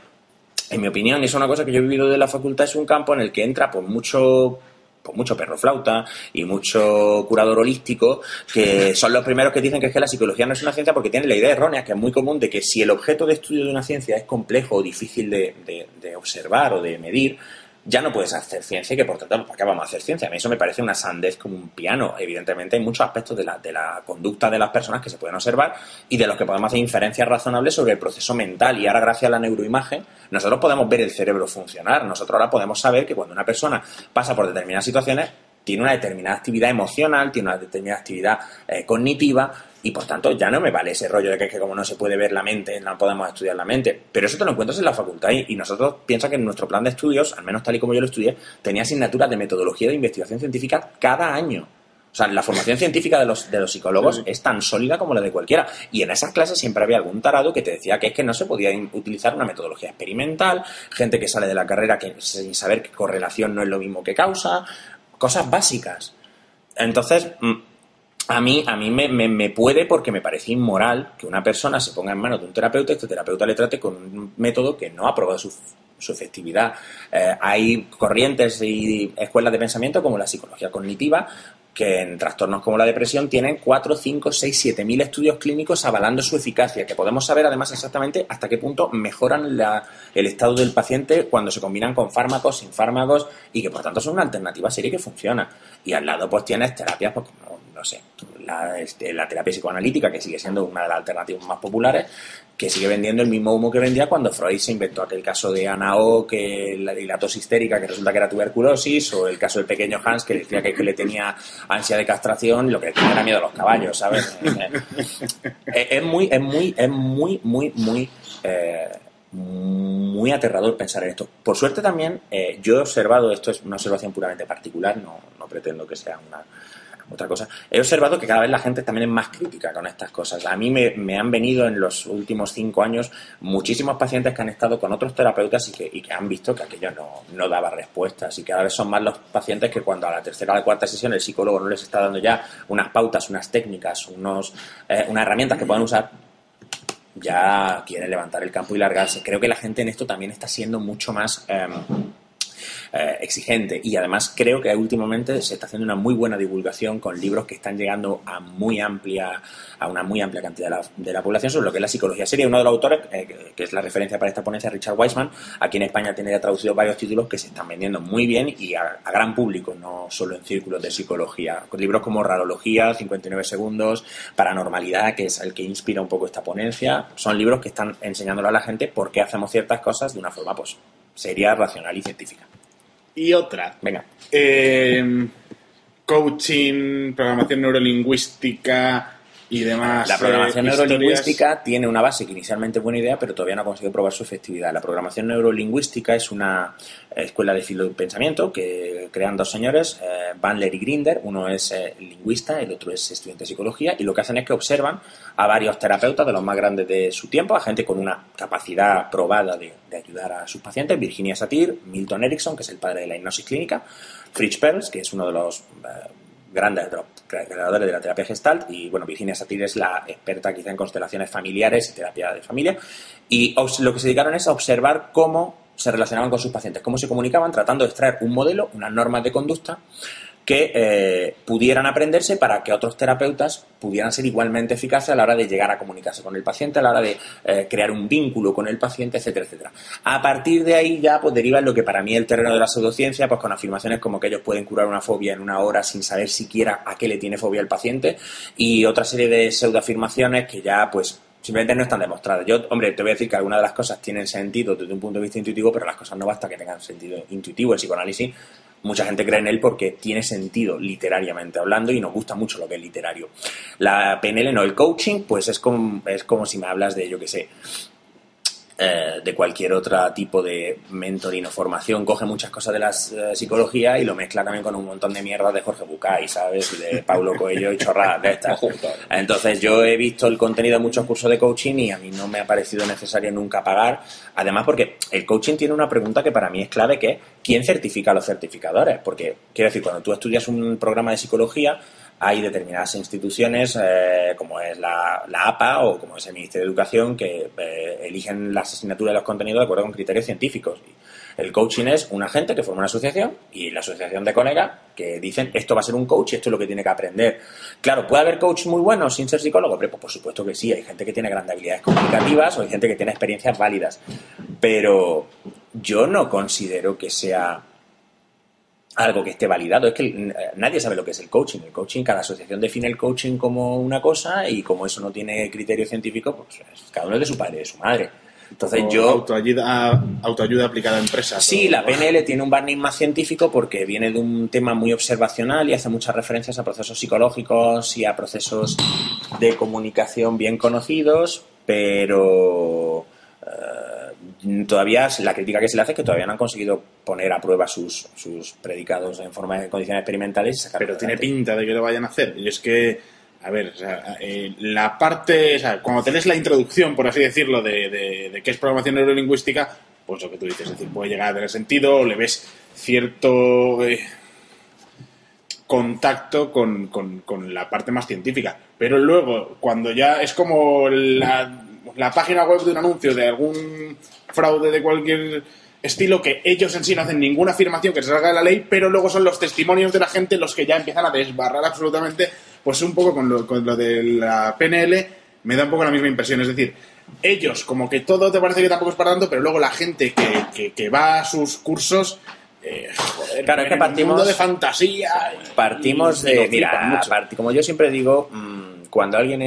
en mi opinión, y es una cosa que yo he vivido de la facultad, es un campo en el que entra pues mucho perro flauta y mucho curador holístico, que son los primeros que dicen que es que la psicología no es una ciencia porque tienen la idea errónea, que es muy común, de que si el objeto de estudio de una ciencia es complejo o difícil de observar o de medir, ya no puedes hacer ciencia y que por tanto, ¿para qué vamos a hacer ciencia? A mí eso me parece una sandez como un piano. Evidentemente hay muchos aspectos de la conducta de las personas que se pueden observar y de los que podemos hacer inferencias razonables sobre el proceso mental. Y ahora, gracias a la neuroimagen, nosotros podemos ver el cerebro funcionar. Nosotros ahora podemos saber que cuando una persona pasa por determinadas situaciones tiene una determinada actividad emocional, tiene una determinada actividad cognitiva, y por tanto ya no me vale ese rollo de que como no se puede ver la mente, no podemos estudiar la mente. Pero eso te lo encuentras en la facultad y nosotros piensa que en nuestro plan de estudios, al menos tal y como yo lo estudié, tenía asignaturas de metodología de investigación científica cada año. O sea, la formación científica de los psicólogos es tan sólida como la de cualquiera. Y en esas clases siempre había algún tarado que te decía que es que no se podía utilizar una metodología experimental, gente que sale de la carrera que sin saber que correlación no es lo mismo que causa, cosas básicas. Entonces, A mí me puede, porque me parece inmoral que una persona se ponga en manos de un terapeuta y este terapeuta le trate con un método que no ha probado su efectividad. Hay corrientes y escuelas de pensamiento como la psicología cognitiva que en trastornos como la depresión tienen 4, 5, 6, 7 mil estudios clínicos avalando su eficacia, que podemos saber además exactamente hasta qué punto mejoran el estado del paciente cuando se combinan con fármacos, sin fármacos, y que por tanto son una alternativa seria que funciona. Y al lado pues tienes terapias, pues, como, no sé, la terapia psicoanalítica, que sigue siendo una de las alternativas más populares, que sigue vendiendo el mismo humo que vendía cuando Freud se inventó aquel caso de Ana O, y la tos histérica, que resulta que era tuberculosis, o el caso del pequeño Hans, que decía que le tenía ansia de castración y lo que le tenía era miedo a los caballos, ¿sabes? Es muy aterrador pensar en esto. Por suerte también, yo he observado, esto es una observación puramente particular, no pretendo que sea otra cosa. He observado que cada vez la gente también es más crítica con estas cosas. A mí me han venido en los últimos 5 años muchísimos pacientes que han estado con otros terapeutas y que han visto que aquello no daba respuestas, y cada vez son más los pacientes que cuando a la tercera o la cuarta sesión el psicólogo no les está dando ya unas pautas, unas técnicas, unas herramientas que puedan usar, ya quieren levantar el campo y largarse. Creo que la gente en esto también está siendo mucho más exigente, y además creo que últimamente se está haciendo una muy buena divulgación con libros que están llegando a una muy amplia cantidad de la población sobre lo que es la psicología seria. Uno de los autores, que es la referencia para esta ponencia, Richard Wiseman, aquí en España tiene ya traducido varios títulos que se están vendiendo muy bien y a gran público, no solo en círculos de psicología. Con libros como Rarología, 59 segundos, Paranormalidad, que es el que inspira un poco esta ponencia, son libros que están enseñándole a la gente por qué hacemos ciertas cosas de una forma pues seria, racional y científica. Y otra. Venga. Coaching, programación neurolingüística y demás. La programación historias. neurolingüística tiene una base que inicialmente es buena idea, pero todavía no ha conseguido probar su efectividad. La programación neurolingüística es una escuela de filopensamiento que crean dos señores, Bandler y Grinder. Uno es lingüista, el otro es estudiante de psicología, y lo que hacen es que observan a varios terapeutas de los más grandes de su tiempo, a gente con una capacidad probada de ayudar a sus pacientes: Virginia Satir, Milton Erickson, que es el padre de la hipnosis clínica, Fritz Perls, que es uno de los grandes creadores de la terapia Gestalt, y bueno, Virginia Satir es la experta quizá en constelaciones familiares y terapia de familia, y lo que se dedicaron es a observar cómo se relacionaban con sus pacientes, cómo se comunicaban, tratando de extraer un modelo, unas normas de conducta que pudieran aprenderse para que otros terapeutas pudieran ser igualmente eficaces a la hora de llegar a comunicarse con el paciente, a la hora de crear un vínculo con el paciente, etcétera, etcétera. A partir de ahí ya pues deriva en lo que para mí es el terreno de la pseudociencia, pues con afirmaciones como que ellos pueden curar una fobia en 1 hora sin saber siquiera a qué le tiene fobia el paciente, y otra serie de pseudoafirmaciones que ya pues simplemente no están demostradas. Yo, hombre, te voy a decir que algunas de las cosas tienen sentido desde un punto de vista intuitivo, pero las cosas no basta que tengan sentido intuitivo. El psicoanálisis, mucha gente cree en él porque tiene sentido literariamente hablando, y nos gusta mucho lo que es literario. La PNL no, el coaching, pues es como si me hablas de, yo qué sé, de cualquier otro tipo de mentoring o formación. Coge muchas cosas de la psicología y lo mezcla también con un montón de mierdas de Jorge Bucay, ¿sabes? Y de Paulo Coelho y chorradas de estas. Entonces yo he visto el contenido de muchos cursos de coaching y a mí no me ha parecido necesario nunca pagar. Además, porque el coaching tiene una pregunta que para mí es clave, que es ¿quién certifica a los certificadores? Porque, quiero decir, cuando tú estudias un programa de psicología, hay determinadas instituciones, como es la APA o como es el Ministerio de Educación, que eligen las asignaturas y los contenidos de acuerdo con criterios científicos. El coaching es una gente que forma una asociación, y la asociación de colegas que dicen esto va a ser un coach y esto es lo que tiene que aprender. Claro, ¿puede haber coach muy buenos sin ser psicólogo? Pero, pues, por supuesto que sí. Hay gente que tiene grandes habilidades comunicativas, o hay gente que tiene experiencias válidas. Pero yo no considero que sea algo que esté validado. Es que nadie sabe lo que es el coaching. El coaching, cada asociación define el coaching como una cosa, y como eso no tiene criterio científico, pues cada uno es de su padre y de su madre. Entonces autoayuda aplicada a empresas. Sí, la PNL tiene un barniz más científico porque viene de un tema muy observacional y hace muchas referencias a procesos psicológicos y a procesos de comunicación bien conocidos, pero todavía la crítica que se le hace es que todavía no han conseguido poner a prueba sus predicados en forma de condiciones experimentales y sacar. Pero tiene pinta de que lo vayan a hacer. Y es que, a ver, o sea, la parte, o sea, cuando tenés la introducción, por así decirlo, de qué es programación neurolingüística, pues lo que tú dices, es decir, puede llegar a tener sentido, o le ves cierto contacto con la parte más científica. Pero luego, cuando ya es como la página web de un anuncio de algún fraude de cualquier estilo, que ellos en sí no hacen ninguna afirmación que se salga de la ley, pero luego son los testimonios de la gente los que ya empiezan a desbarrar absolutamente, pues un poco con lo de la PNL me da un poco la misma impresión. Es decir, ellos como que todo te parece que tampoco es para tanto, pero luego la gente que va a sus cursos, joder, claro, es que partimos, en un mundo de fantasía. Partimos de, mira, como yo siempre digo, cuando alguien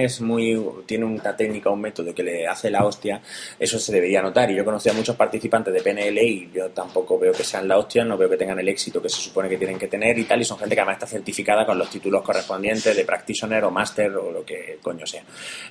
tiene una técnica o un método que le hace la hostia, eso se debería notar. Y yo conocí a muchos participantes de PNL y yo tampoco veo que sean la hostia, no veo que tengan el éxito que se supone que tienen que tener y tal, y son gente que además está certificada con los títulos correspondientes de practitioner o máster o lo que coño sea.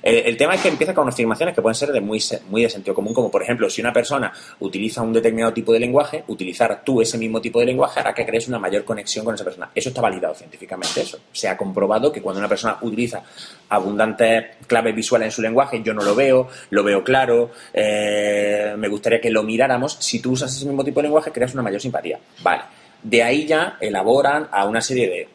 El tema es que empieza con afirmaciones que pueden ser de muy de sentido común, como por ejemplo, si una persona utiliza un determinado tipo de lenguaje, utilizar tú ese mismo tipo de lenguaje hará que crees una mayor conexión con esa persona. Eso está validado científicamente, eso. Se ha comprobado que cuando una persona utiliza abundantes claves visuales en su lenguaje, yo no lo veo claro, me gustaría que lo miráramos. Si tú usas ese mismo tipo de lenguaje, creas una mayor simpatía. Vale. De ahí ya elaboran a una serie de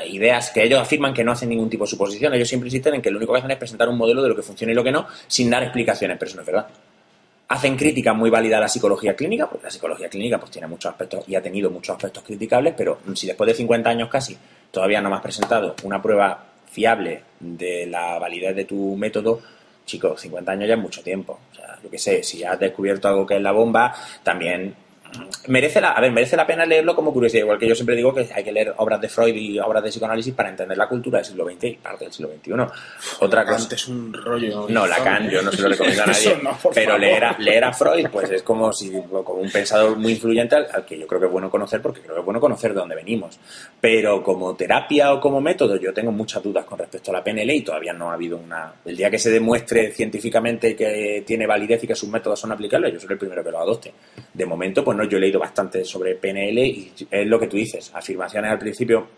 ideas que ellos afirman que no hacen ningún tipo de suposición. Ellos siempre insisten en que lo único que hacen es presentar un modelo de lo que funciona y lo que no, sin dar explicaciones, pero eso no es verdad. Hacen críticas muy válidas a la psicología clínica, porque la psicología clínica pues tiene muchos aspectos y ha tenido muchos aspectos criticables, pero si después de 50 años casi todavía no me has presentado una prueba fiable de la validez de tu método, chicos, 50 años ya es mucho tiempo. O sea, yo qué sé, si has descubierto algo que es la bomba, también merece la pena leerlo como curiosidad, igual que yo siempre digo que hay que leer obras de Freud y obras de psicoanálisis para entender la cultura del siglo XX y parte del siglo XXI. Otra Lacan cosa es un rollo. no, Lacan yo no se lo recomiendo a nadie, no, pero leer a Freud pues es como un pensador muy influyente al que yo creo que es bueno conocer, porque creo que es bueno conocer de dónde venimos, pero como terapia o como método yo tengo muchas dudas con respecto a la PNL y todavía no ha habido el día que se demuestre científicamente que tiene validez y que sus métodos son aplicables, yo soy el primero que lo adopte. De momento pues no, yo he leído bastante sobre PNL y es lo que tú dices, afirmaciones al principio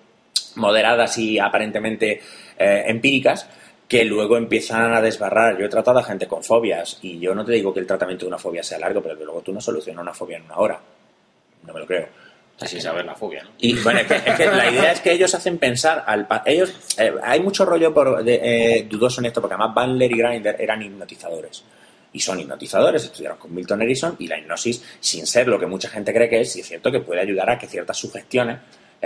moderadas y aparentemente empíricas, que luego empiezan a desbarrar. Yo he tratado a gente con fobias y yo no te digo que el tratamiento de una fobia sea largo, pero que luego tú no solucionas una fobia en una hora. No me lo creo. Sin saber la fobia, ¿no? Y bueno, es que la idea es que ellos hacen pensar hay mucho rollo dudoso en esto, porque además Bandler y Grinder eran hipnotizadores. Y son hipnotizadores, estudiaron con Milton Erickson, y la hipnosis, sin ser lo que mucha gente cree que es, sí es cierto que puede ayudar a que ciertas sugestiones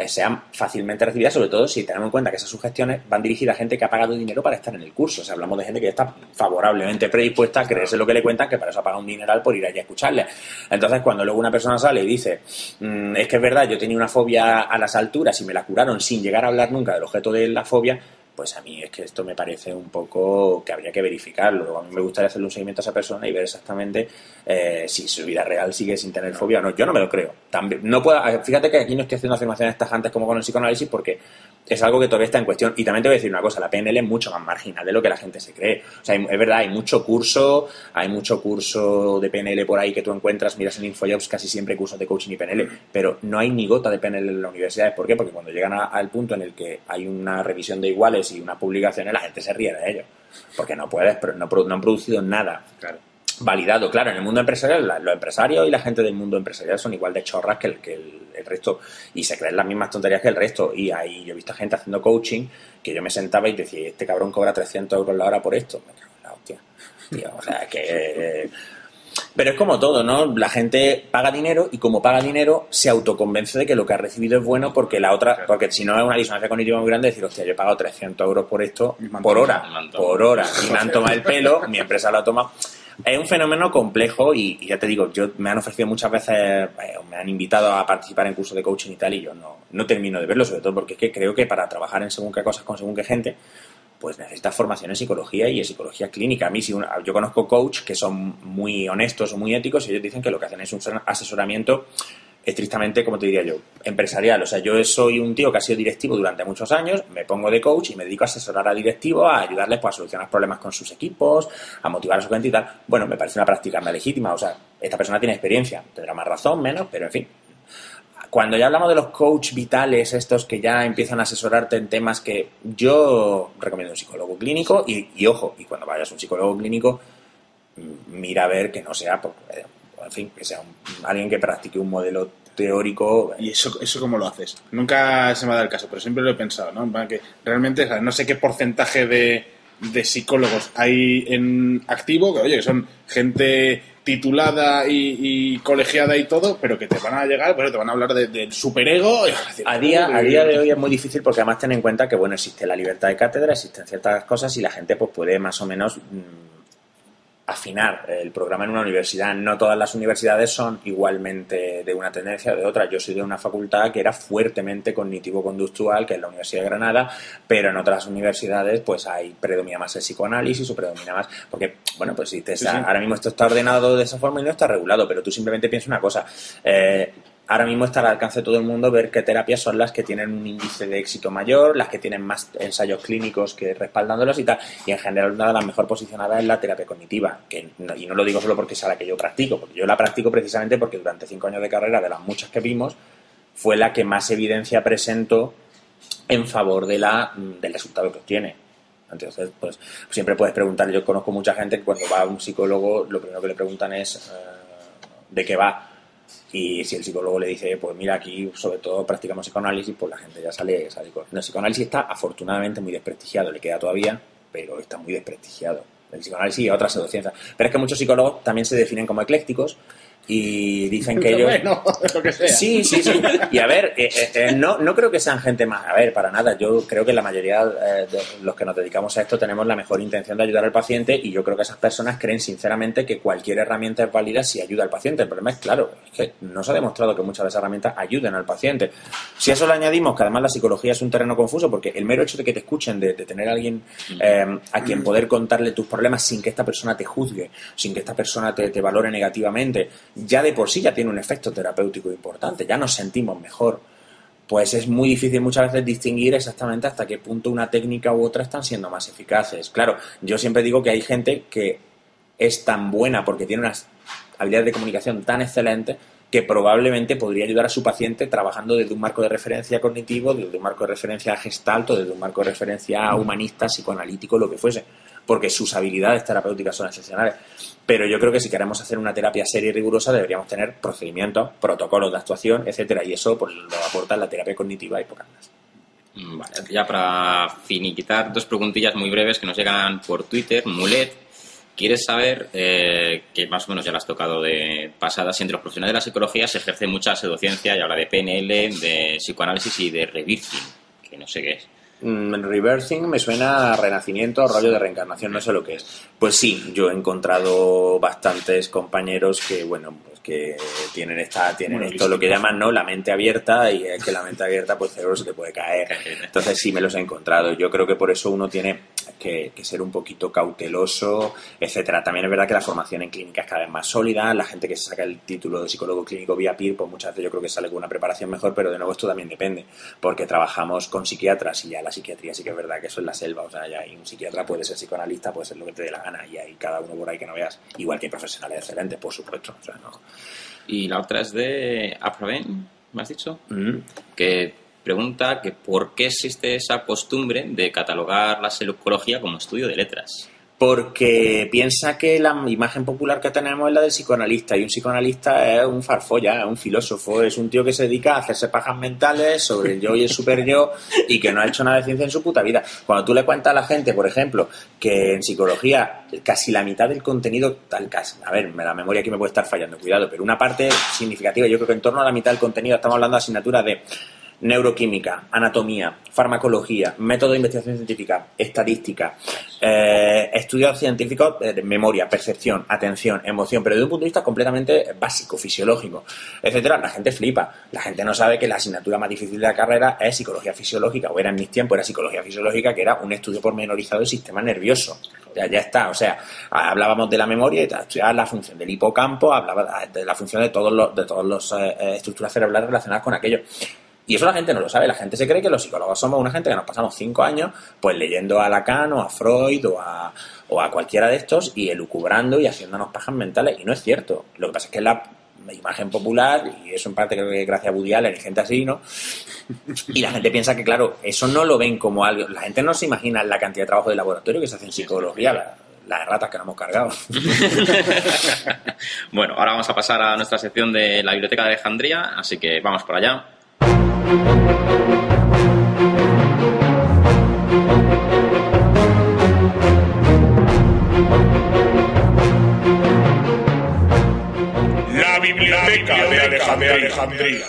sean fácilmente recibidas, sobre todo si tenemos en cuenta que esas sugestiones van dirigidas a gente que ha pagado dinero para estar en el curso. O sea, hablamos de gente que está favorablemente predispuesta a creerse lo que le cuentan, que para eso ha pagado un dineral por ir allí a escucharle. Entonces, cuando luego una persona sale y dice, es que es verdad, yo tenía una fobia a las alturas y me la curaron sin llegar a hablar nunca del objeto de la fobia, pues a mí es que esto me parece un poco que habría que verificarlo. Luego a mí me gustaría hacerle un seguimiento a esa persona y ver exactamente si su vida real sigue sin tener fobia o no. Yo no me lo creo. También, no puedo, fíjate que aquí no estoy haciendo afirmaciones tajantes como con el psicoanálisis, porque es algo que todavía está en cuestión. Y también te voy a decir una cosa, la PNL es mucho más marginal de lo que la gente se cree. O sea, es verdad, hay mucho curso de PNL por ahí que tú encuentras, miras en InfoJobs, casi siempre hay cursos de coaching y PNL, pero no hay ni gota de PNL en las universidades. ¿Por qué? Porque cuando llegan al punto en el que hay una revisión de iguales y unas publicaciones, la gente se ríe de ello, porque no puedes, pero no han producido nada. Claro. Validado, claro, en el mundo empresarial, los empresarios y la gente del mundo empresarial son igual de chorras que el resto, y se creen las mismas tonterías que el resto. Y ahí yo he visto gente haciendo coaching que yo me sentaba y decía, este cabrón cobra 300 euros la hora por esto. Me cago en la hostia, tío, o sea, que... Pero es como todo, ¿no? La gente paga dinero y como paga dinero se autoconvence de que lo que ha recibido es bueno, porque la otra, porque si no es una disonancia cognitiva muy grande decir, hostia, yo he pagado 300 euros por esto por hora, y me han tomado el pelo, mi empresa lo ha tomado. Es un fenómeno complejo y ya te digo, me han ofrecido muchas veces, me han invitado a participar en cursos de coaching y tal, y yo no termino de verlo, sobre todo porque es que creo que para trabajar en según qué cosas con según qué gente, pues necesitas formación en psicología y en psicología clínica. A mí, yo conozco coaches que son muy honestos o muy éticos y ellos dicen que lo que hacen es un asesoramiento estrictamente, como te diría yo, empresarial. O sea, yo soy un tío que ha sido directivo durante muchos años, me pongo de coach y me dedico a asesorar a directivos, a ayudarles pues, a solucionar problemas con sus equipos, a motivar a su gente y tal. Bueno, me parece una práctica más legítima. O sea, esta persona tiene experiencia, tendrá más razón, menos, pero en fin. Cuando ya hablamos de los coach vitales, estos que ya empiezan a asesorarte en temas, que yo recomiendo un psicólogo clínico y ojo, y cuando vayas a un psicólogo clínico, mira a ver que no sea, en fin, que sea alguien que practique un modelo teórico. ¿Y eso cómo lo haces? Nunca se me ha dado el caso, pero siempre lo he pensado, ¿no? En plan que realmente, o sea, no sé qué porcentaje de psicólogos hay en activo, que oye, que son gente titulada y colegiada y todo, pero que te van a llegar, pues te van a hablar del superego. Y van a decir, A día de hoy es muy difícil porque además ten en cuenta que, bueno, existe la libertad de cátedra, existen ciertas cosas y la gente pues puede más o menos afinar el programa en una universidad. No todas las universidades son igualmente de una tendencia o de otra. Yo soy de una facultad que era fuertemente cognitivo-conductual, que es la Universidad de Granada, pero en otras universidades pues predomina más el psicoanálisis o predomina más... Porque, bueno, pues si ahora mismo esto está ordenado de esa forma y no está regulado, pero tú simplemente piensas una cosa... ahora mismo está al alcance de todo el mundo ver qué terapias son las que tienen un índice de éxito mayor, las que tienen más ensayos clínicos que respaldándolos y tal. Y en general una de las mejor posicionadas es la terapia cognitiva. Y no lo digo solo porque sea la que yo practico, porque yo la practico precisamente porque durante 5 años de carrera, de las muchas que vimos, fue la que más evidencia presentó en favor del resultado que obtiene. Entonces, pues siempre puedes preguntar. Yo conozco mucha gente que cuando va a un psicólogo lo primero que le preguntan es ¿de qué va? Y si el psicólogo le dice, pues mira, aquí sobre todo practicamos psicoanálisis, pues la gente ya sale con... El psicoanálisis está afortunadamente muy desprestigiado, le queda todavía, pero está muy desprestigiado. El psicoanálisis y otras pseudociencias. Pero es que muchos psicólogos también se definen como eclécticos y dicen que ellos... Bueno, lo que sea. Sí. Y a ver, no creo que sean gente más... A ver, para nada. Yo creo que la mayoría de los que nos dedicamos a esto tenemos la mejor intención de ayudar al paciente y yo creo que esas personas creen sinceramente que cualquier herramienta es válida si ayuda al paciente. El problema es, claro, es que no se ha demostrado que muchas de esas herramientas ayuden al paciente. Si a eso le añadimos que además la psicología es un terreno confuso porque el mero hecho de que te escuchen, de tener a alguien a quien poder contarle tus problemas sin que esta persona te juzgue, sin que esta persona te valore negativamente, ya de por sí ya tiene un efecto terapéutico importante, ya nos sentimos mejor. Pues es muy difícil muchas veces distinguir exactamente hasta qué punto una técnica u otra están siendo más eficaces. Claro, yo siempre digo que hay gente que es tan buena porque tiene unas habilidades de comunicación tan excelentes que probablemente podría ayudar a su paciente trabajando desde un marco de referencia cognitivo, desde un marco de referencia gestalt o desde un marco de referencia humanista, psicoanalítico, lo que fuese, porque sus habilidades terapéuticas son excepcionales. Pero yo creo que si queremos hacer una terapia seria y rigurosa deberíamos tener procedimientos, protocolos de actuación, etcétera, y eso pues lo aporta la terapia cognitiva y pocas más. Vale, ya para finiquitar, 2 preguntillas muy breves que nos llegan por Twitter. Mulet, ¿quieres saber, que más o menos ya lo has tocado de pasada, si entre los profesionales de la psicología se ejerce mucha pseudociencia y habla de PNL, de psicoanálisis y de reversing, que no sé qué es? Reversing me suena a renacimiento, a rollo de reencarnación, no sé lo que es. Pues sí, yo he encontrado bastantes compañeros que, bueno, pues que tienen esto, lo que llaman, ¿no?, la mente abierta, y es que la mente abierta, pues el cerebro se te puede caer. Entonces sí me los he encontrado. Yo creo que por eso uno tiene que ser un poquito cauteloso, etcétera. También es verdad que la formación en clínica es cada vez más sólida. La gente que se saca el título de psicólogo clínico vía PIR, pues muchas veces yo creo que sale con una preparación mejor, pero de nuevo esto también depende, porque trabajamos con psiquiatras y ya la psiquiatría sí que es verdad que eso es la selva. O sea, ya hay un psiquiatra, puede ser psicoanalista, puede ser lo que te dé la gana, y hay cada uno por ahí que no veas. Igual que hay profesionales excelentes, por supuesto. O sea, no. Y la otra es de Aproven, ¿me has dicho? Que pregunta que por qué existe esa costumbre de catalogar la psicología como estudio de letras. Porque piensa que la imagen popular que tenemos es la del psicoanalista, y un psicoanalista es un farfolla, es un filósofo, es un tío que se dedica a hacerse pajas mentales sobre el yo y el super yo y que no ha hecho nada de ciencia en su puta vida. Cuando tú le cuentas a la gente, por ejemplo, que en psicología casi la mitad del contenido, a ver, la memoria aquí me puede estar fallando, cuidado, pero una parte significativa, yo creo que en torno a la mitad del contenido estamos hablando de asignaturas de neuroquímica, anatomía, farmacología, método de investigación científica, estadística, estudios científicos, memoria, percepción, atención, emoción, pero desde un punto de vista completamente básico, fisiológico, etcétera. La gente flipa. La gente no sabe que la asignatura más difícil de la carrera es psicología fisiológica, o era en mis tiempos, era psicología fisiológica, que era un estudio pormenorizado del sistema nervioso. Ya está, o sea, hablábamos de la memoria y estudiaba la función del hipocampo, hablaba de la función de todos los estructuras cerebrales relacionadas con aquello. Y eso la gente no lo sabe. La gente se cree que los psicólogos somos una gente que nos pasamos 5 años pues leyendo a Lacan o a Freud o a cualquiera de estos y elucubrando y haciéndonos pajas mentales. Y no es cierto. Lo que pasa es que la imagen popular, y eso en parte creo que gracias a Woody Allen y gente así, ¿no? Y la gente piensa que, claro, eso no lo ven como algo. La gente no se imagina la cantidad de trabajo de laboratorio que se hace en psicología. las ratas que nos hemos cargado. Bueno, ahora vamos a pasar a nuestra sección de la Biblioteca de Alejandría, así que vamos por allá. La Biblioteca de Alejandría.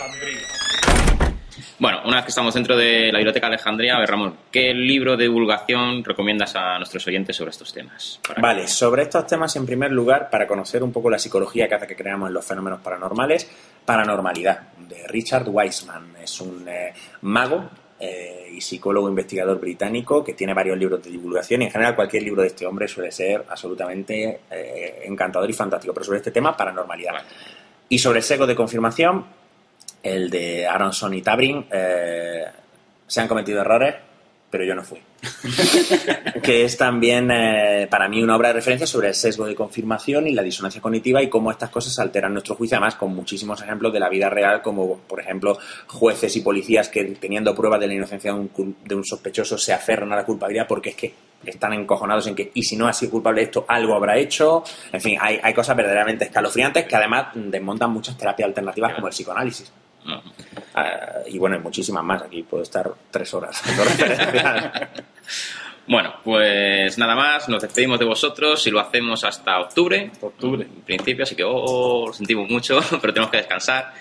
Bueno, una vez que estamos dentro de la Biblioteca de Alejandría, a ver, Ramón, ¿qué libro de divulgación recomiendas a nuestros oyentes sobre estos temas? Vale, sobre estos temas, en primer lugar, para conocer un poco la psicología que hace que creamos en los fenómenos paranormales, Paranormalidad, de Richard Wiseman. Es un mago y psicólogo investigador británico que tiene varios libros de divulgación, y en general cualquier libro de este hombre suele ser absolutamente encantador y fantástico, pero sobre este tema, Paranormalidad. Vale. Y sobre el sesgo de confirmación, el de Aronson y Tabrin, se han cometido errores, pero yo no fui. Que es también para mí una obra de referencia sobre el sesgo de confirmación y la disonancia cognitiva y cómo estas cosas alteran nuestro juicio, además con muchísimos ejemplos de la vida real, como por ejemplo jueces y policías que, teniendo pruebas de la inocencia de un sospechoso, se aferran a la culpabilidad porque es que están encojonados en que, y si no ha sido culpable de esto, algo habrá hecho. En fin, hay cosas verdaderamente escalofriantes que además desmontan muchas terapias alternativas como el psicoanálisis. Y bueno, hay muchísimas más. Aquí puedo estar 3 horas. Bueno, pues nada más, nos despedimos de vosotros y lo hacemos hasta octubre. En principio, así que lo sentimos mucho, pero tenemos que descansar.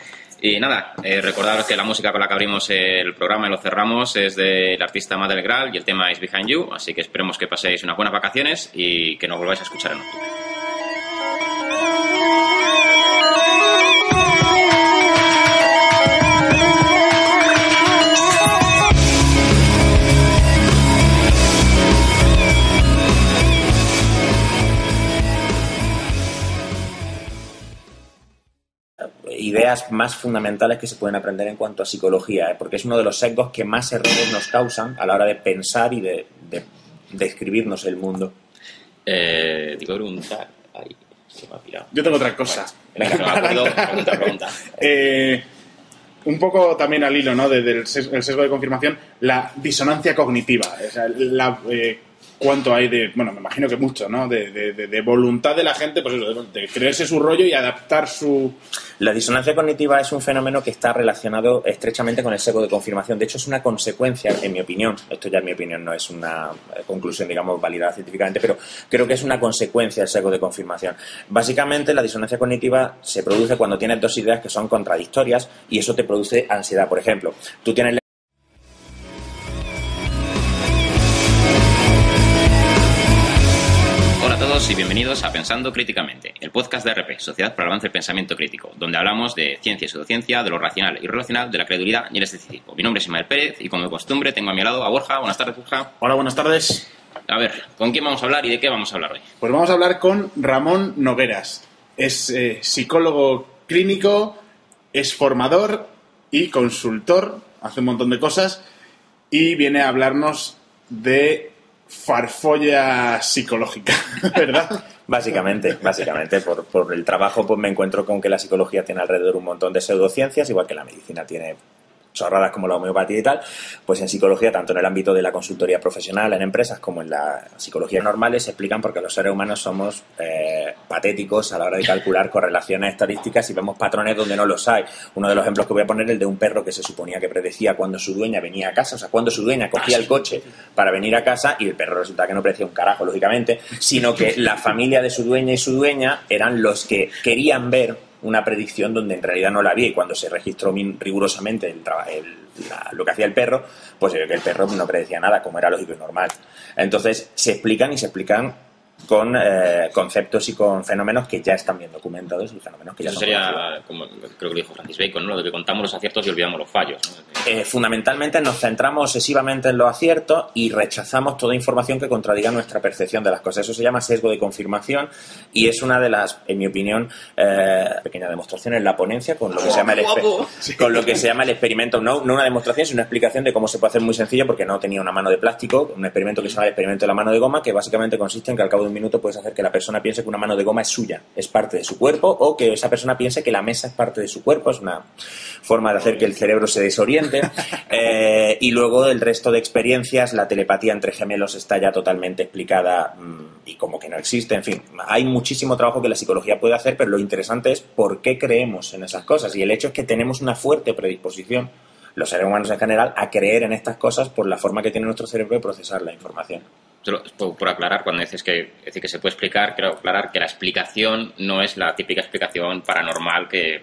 Y nada, recordaros que la música con la que abrimos el programa y lo cerramos es del artista Madel Gral y el tema es Behind You, así que esperemos que paséis unas buenas vacaciones y que nos volváis a escuchar en octubre. Ideas más fundamentales que se pueden aprender en cuanto a psicología, porque es uno de los sesgos que más errores nos causan a la hora de pensar y de describirnos el mundo. Digo preguntar. Ay, se me ha pirado. Yo tengo otra cosa. Venga, me acuerdo. Pregunta. Un poco también al hilo, ¿no? El sesgo de confirmación, la disonancia cognitiva. O sea, cuánto hay de, bueno, me imagino que mucho, ¿no? De voluntad de la gente, pues eso, de creerse su rollo y adaptar su... La disonancia cognitiva es un fenómeno que está relacionado estrechamente con el sesgo de confirmación. De hecho, es una consecuencia, en mi opinión, esto ya en mi opinión no es una conclusión, digamos, validada científicamente, pero creo que es una consecuencia del sesgo de confirmación. Básicamente, la disonancia cognitiva se produce cuando tienes dos ideas que son contradictorias y eso te produce ansiedad. Por ejemplo, tú tienes... Y bienvenidos a Pensando Críticamente, el podcast de RP, Sociedad para el Avance del Pensamiento Crítico, donde hablamos de ciencia y pseudociencia, de lo racional y irracional, de la credulidad y el escepticismo. Mi nombre es Ismael Pérez y como de costumbre tengo a mi lado a Borja. Buenas tardes, Borja. Hola, buenas tardes. A ver, ¿con quién vamos a hablar y de qué vamos a hablar hoy? Pues vamos a hablar con Ramón Nogueras. Es psicólogo clínico, es formador y consultor, hace un montón de cosas y viene a hablarnos de farfolla psicológica, ¿verdad? Básicamente, por el trabajo pues me encuentro con que la psicología tiene alrededor un montón de pseudociencias, igual que la medicina tiene chorradas como la homeopatía y tal, pues en psicología, tanto en el ámbito de la consultoría profesional en empresas como en la psicología normales, se explican porque los seres humanos somos patéticos a la hora de calcular correlaciones estadísticas y vemos patrones donde no los hay. Uno de los ejemplos que voy a poner es el de un perro que se suponía que predecía cuando su dueña venía a casa, o sea, cuando su dueña cogía el coche para venir a casa, y el perro resulta que no predecía un carajo, lógicamente, sino que la familia de su dueña y su dueña eran los que querían ver una predicción donde en realidad no la había, y cuando se registró rigurosamente lo que hacía el perro, pues se ve que el perro no predecía nada, como era lógico y normal. Entonces se explican con conceptos y con fenómenos que ya están bien documentados y fenómenos que ya Eso son sería, conocidos. como creo que lo dijo Francis Bacon, ¿no? Lo de que contamos los aciertos y olvidamos los fallos, ¿no? Fundamentalmente nos centramos obsesivamente en los aciertos y rechazamos toda información que contradiga nuestra percepción de las cosas. Eso se llama sesgo de confirmación y es una de las, en mi opinión, pequeñas demostraciones en la ponencia con lo que se llama el experimento, no una demostración, sino una explicación de cómo se puede hacer muy sencillo, porque no tenía una mano de plástico, un experimento que se llama el experimento de la mano de goma, que básicamente consiste en que al cabo de un minuto puedes hacer que la persona piense que una mano de goma es suya, es parte de su cuerpo, o que esa persona piense que la mesa es parte de su cuerpo. Es una forma de hacer que el cerebro se desoriente obviamente. Y luego el resto de experiencias, la telepatía entre gemelos está ya totalmente explicada y como que no existe. En fin, hay muchísimo trabajo que la psicología puede hacer, pero lo interesante es por qué creemos en esas cosas. Y el hecho es que tenemos una fuerte predisposición, los seres humanos en general, a creer en estas cosas por la forma que tiene nuestro cerebro de procesar la información. Solo por aclarar, cuando dices que se puede explicar, quiero aclarar que la explicación no es la típica explicación paranormal que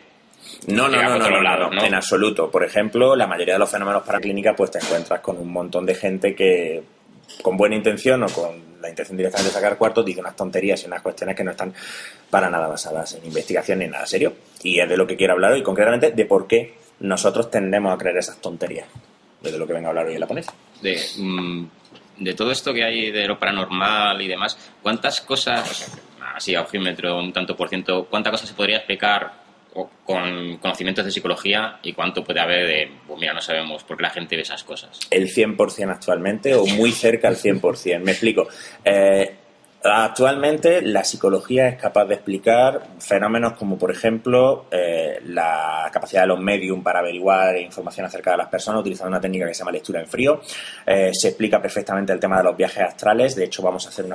No, va por otro lado, en absoluto. Por ejemplo, la mayoría de los fenómenos paraclínica, pues te encuentras con un montón de gente que, con buena intención o con la intención directamente de sacar cuartos, dice unas tonterías y unas cuestiones que no están para nada basadas en investigación ni en nada serio. Y es de lo que quiero hablar hoy, concretamente de por qué nosotros tendemos a creer esas tonterías. De lo que vengo a hablar hoy en la ponencia. De todo esto que hay de lo paranormal y demás, ¿cuántas cosas, así a ojímetro, un tanto por ciento, cuántas cosas se podría explicar con conocimientos de psicología y cuánto puede haber de, pues mira, no sabemos por qué la gente ve esas cosas? El 100% actualmente, o muy cerca al 100%. Me explico. Actualmente la psicología es capaz de explicar fenómenos como, por ejemplo, la capacidad de los medium para averiguar información acerca de las personas utilizando una técnica que se llama lectura en frío. Se explica perfectamente el tema de los viajes astrales. De hecho, vamos a hacer una